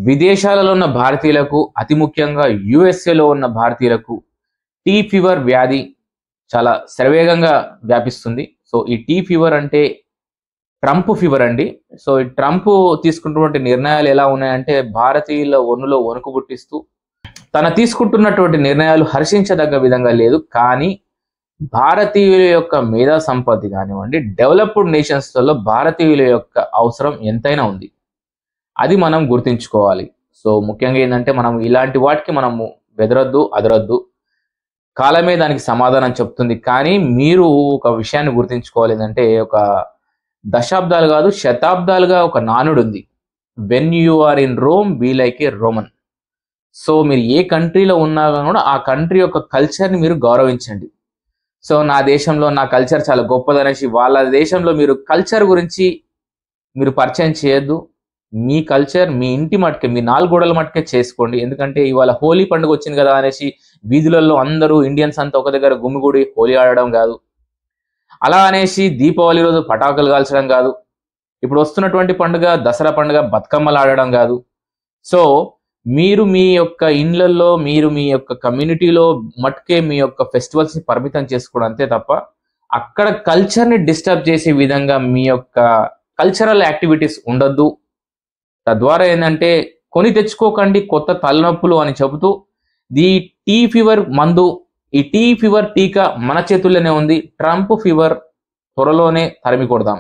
విదేశాలలో ఉన్న భారతీయులకు, అతి ముఖ్యంగా యుఎస్ఏలో ఉన్న భారతీయులకు టీ ఫీవర్ వ్యాధి చాలా శరవేగంగా వ్యాపిస్తుంది. సో ఈ టీ ఫీవర్ అంటే ట్రంప్ ఫీవర్ అండి. సో ఈ ట్రంప్ తీసుకుంటున్నటువంటి నిర్ణయాలు ఎలా ఉన్నాయంటే భారతీయుల ఒన్నులో వణుకు పుట్టిస్తూ, తన తీసుకుంటున్నటువంటి నిర్ణయాలు హర్షించదగ్గ విధంగా లేదు. కానీ భారతీయుల యొక్క మేధా సంపత్తి కానివ్వండి, డెవలప్డ్ నేషన్స్లలో భారతీయుల యొక్క అవసరం ఎంతైనా ఉంది. అది మనం గుర్తుంచుకోవాలి. సో ముఖ్యంగా ఏంటంటే మనం ఇలాంటి వాటికి మనము బెదరొద్దు, అదరొద్దు. కాలమే దానికి సమాధానం చెప్తుంది. కానీ మీరు ఒక విషయాన్ని గుర్తుంచుకోవాలి, ఏంటంటే ఒక దశాబ్దాలు కాదు శతాబ్దాలుగా ఒక నానుడు ఉంది, when you are in Rome be like a Roman. So మీరు ఏ కంట్రీలో ఉన్నా కూడా ఆ కంట్రీ యొక్క కల్చర్ని మీరు గౌరవించండి. సో నా దేశంలో నా కల్చర్ చాలా గొప్పదనేసి వాళ్ళ దేశంలో మీరు కల్చర్ గురించి మీరు పరిచయం చేయొద్దు. మీ కల్చర్ మీ ఇంటి మట్టుకే, మీ 4 గోడల మట్టుకే చేసుకోండి. ఎందుకంటే ఇవాళ హోలీ పండుగ వచ్చింది కదా అనేసి వీధులలో అందరూ ఇండియన్స్ అంతా ఒక దగ్గర గుమిగూడి హోలీ ఆడడం కాదు. అలా అనేసి దీపావళి రోజు పటాకులు కాల్చడం కాదు. ఇప్పుడు వస్తున్నటువంటి పండుగ దసరా పండుగ బతుకమ్మలు ఆడడం కాదు. సో మీరు మీ యొక్క ఇండ్లలో, మీరు మీ యొక్క కమ్యూనిటీలో మట్టుకే మీ యొక్క ఫెస్టివల్స్ని పరిమితం చేసుకోవడం అంతే తప్ప అక్కడ కల్చర్ని డిస్టర్బ్ చేసే విధంగా మీ యొక్క కల్చరల్ యాక్టివిటీస్ ఉండొద్దు. తద్వారా ఏంటంటే కొని తెచ్చుకోకండి కొత్త తలనొప్పులు అని చెబుతూ, ఈ టీ ఫీవర్ మందు, ఈ టీ ఫీవర్ టీకా మన చేతుల్లోనే ఉంది. ట్రంప్ ఫీవర్ త్వరలోనే తరిమి కొడదాం.